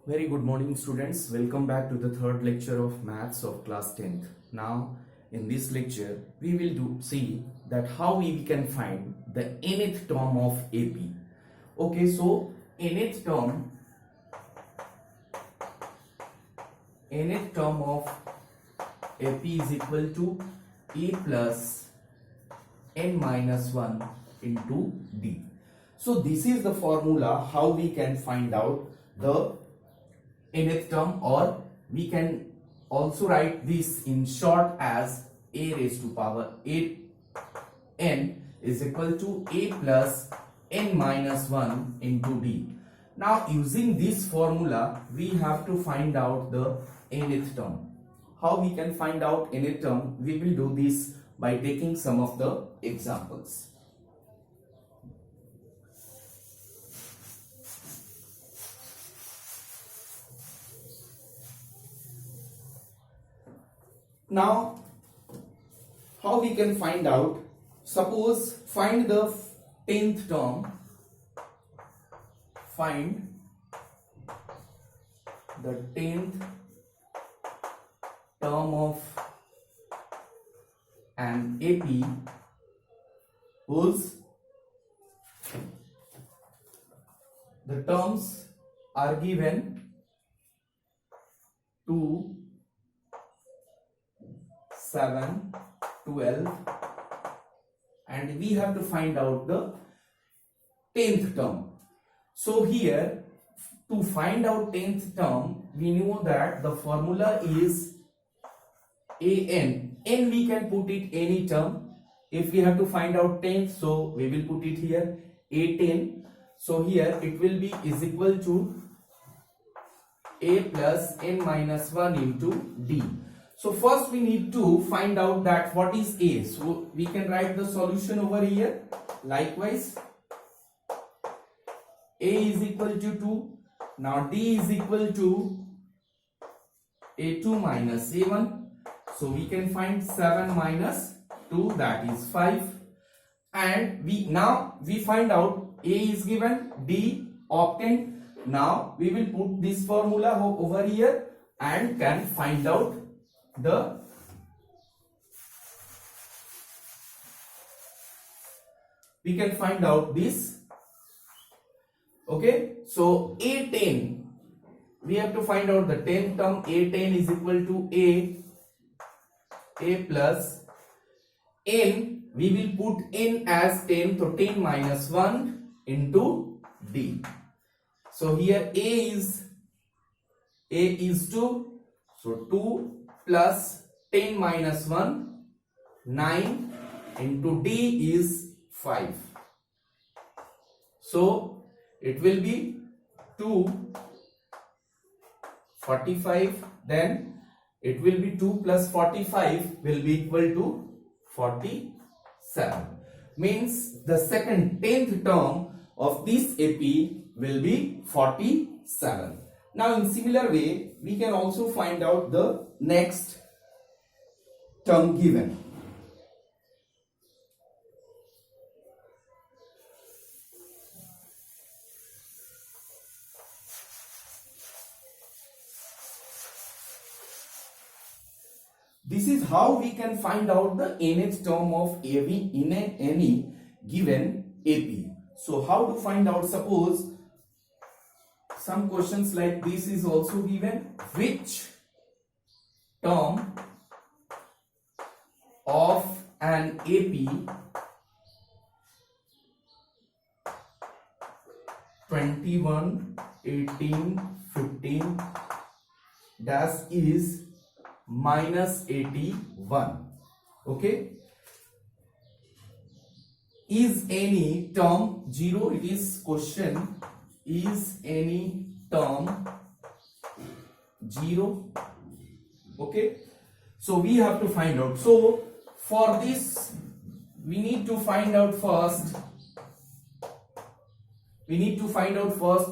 Very good morning students. Welcome back to the third lecture of maths of class 10th. Now in this lecture we will see that how we can find the nth term of AP. Okay, so nth term of AP is equal to A plus n minus 1 into D. So this is the formula how we can find out the nth term, or we can also write this in short as a raised to power n is equal to a plus n minus 1 into d. Now using this formula we have to find out the nth term. How we can find out nth term? We will do this by taking some of the examples. Now, how we can find out? Suppose find the 10th term. Find the 10th term of an AP whose the terms are given 2, 7, 12, and we have to find out the 10th term. So here to find out 10th term we know that the formula is an. N we can put it any term. If we have to find out 10th, so we will put it here A10. So here it will be is equal to A plus n minus 1 into D. So first we need to find out that what is A. So we can write the solution over here. Likewise, A is equal to 2. Now D is equal to A2 minus A1. So we can find 7 minus 2, that is 5. And we find out A is given, D obtained. Now we will put this formula over here and can find out this. Okay, so A10, we have to find out the 10th term. A10 is equal to A plus n, we will put n as 10, so 10 minus 1 into D. So here A is 2, so 2 plus 10 minus 1, 9 into D is 5. So it will be 2, 45, then it will be 2 plus 45 will be equal to 47. Means the second 10th term of this AP will be 47. Now in similar way we can also find out the next term given. This is how we can find out the nth term of AV in any given AP. So how to find out? Suppose some questions like this is also given. Which term of an AP 21, 18, 15 dash is minus 81. Okay, is any term 0? It is question, is any term 0? Okay, so we have to find out. So for this we need to find out first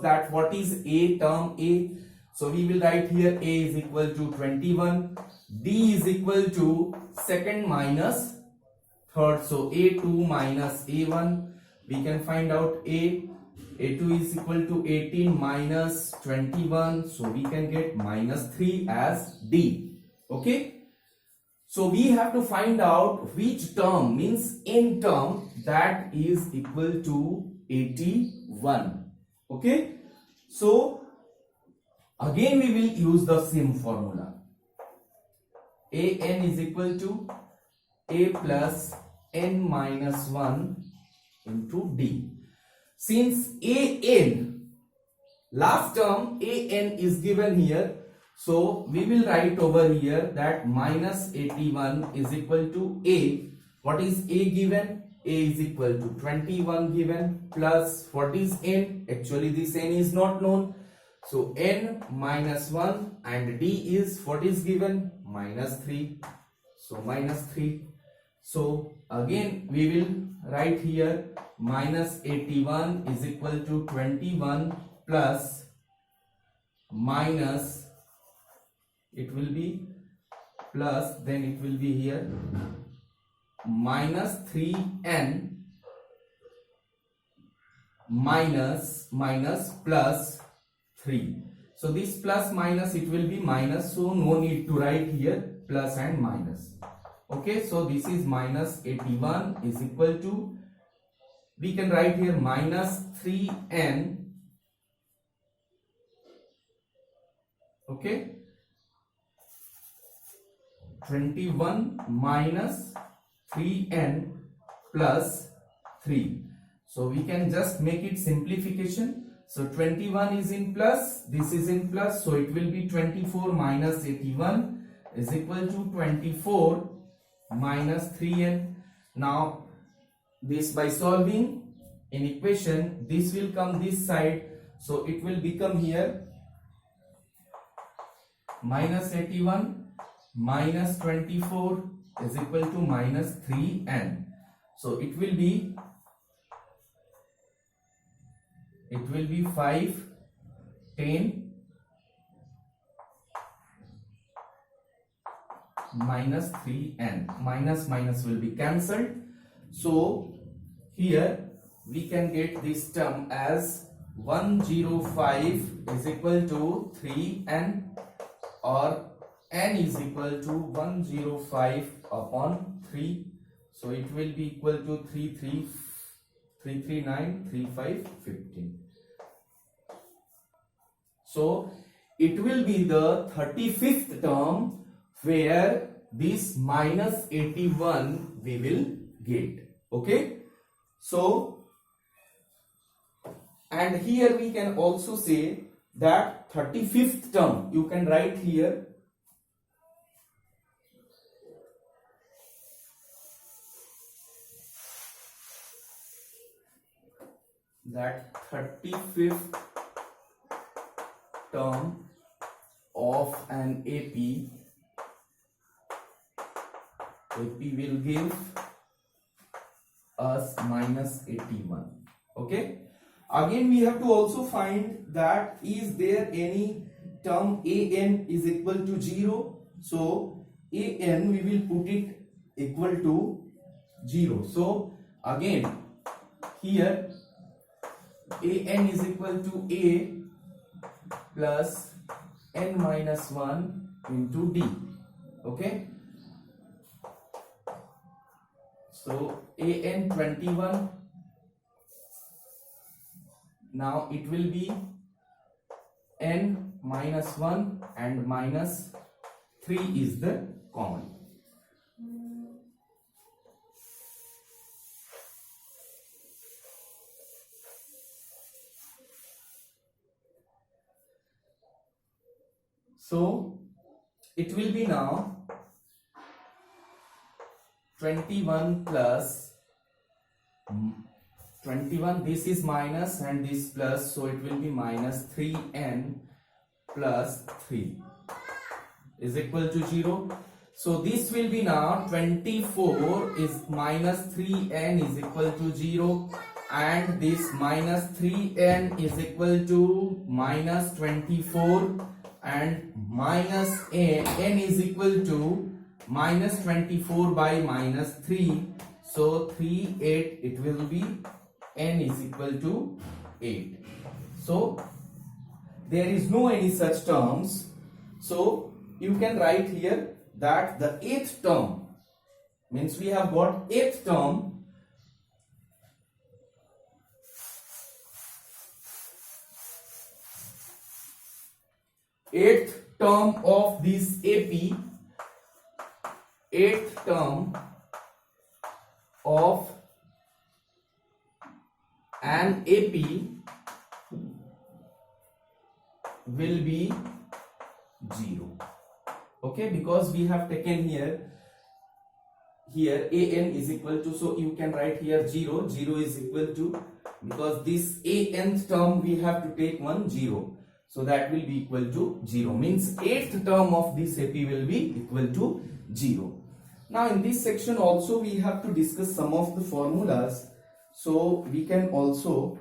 that what is a term A. So we will write here A is equal to 21, D is equal to second minus third, so A2 minus A1. We can find out A A2 is equal to 18 minus 21. So we can get minus 3 as D. Okay. So we have to find out which term, means n term, that is equal to 81. Okay. So again we will use the same formula. An is equal to A plus n minus 1 into D. Since An, last term An is given here, so we will write over here that minus 81 is equal to A. What is A given? A is equal to 21 given, plus what is n? Actually this n is not known. So n minus 1, and D is what is given? Minus 3. So minus 3. So again we will write here minus 81 is equal to 21 plus minus, it will be plus, then it will be here minus 3n minus plus 3. So this plus minus, it will be minus, so no need to write here plus and minus. Okay, so this is minus 81 is equal to, we can write here minus 3n. Okay, 21 minus 3n plus 3. So we can just make it simplification. So 21 is in plus, this is in plus, so it will be 24 minus 81 is equal to 24 minus 3n. Now this by solving in equation, this will come this side, so it will become here minus 81 minus 24 is equal to minus 3n. So it will be 5, 10 minus 3n. Minus will be cancelled. So here we can get this term as 105 is equal to 3n, or n is equal to 105 upon 3. So it will be equal to 339, 35, 15. So it will be the 35th term where this minus 81 we will get. Okay. So, and here we can also say that 35th term, you can write here that 35th term of an AP will give us minus 81. Okay. Again we have to also find that is there any term an is equal to 0. So an we will put it equal to 0. So again here an is equal to a plus n minus 1 into d. Okay. So an 21. Now it will be n minus 1 and minus 3 is the common. So it will be now 21 plus 21, this is minus and this plus, so it will be minus 3n plus 3 is equal to 0. So this will be now 24 is minus 3n is equal to 0, and this minus 3n is equal to minus 24, and minus n is equal to minus 24 by minus 3. So 3, 8, it will be n is equal to 8. So there is no any such terms. So you can write here that the 8th term means we have got 8th term. 8th term of this AP, 8th term of an AP will be 0. Okay, because we have taken here an is equal to, so you can write here 0 is equal to, because this nth term we have to take 0, so that will be equal to 0, means 8th term of this AP will be equal to 0. Now in this section also we have to discuss some of the formulas, so we can also,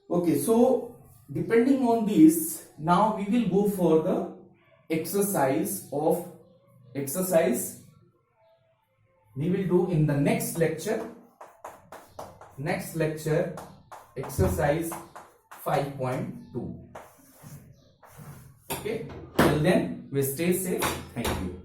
okay, so depending on this, now we will go for the exercise we will do in the next lecture, exercise 5.2. okay, till then we stay safe. Thank you.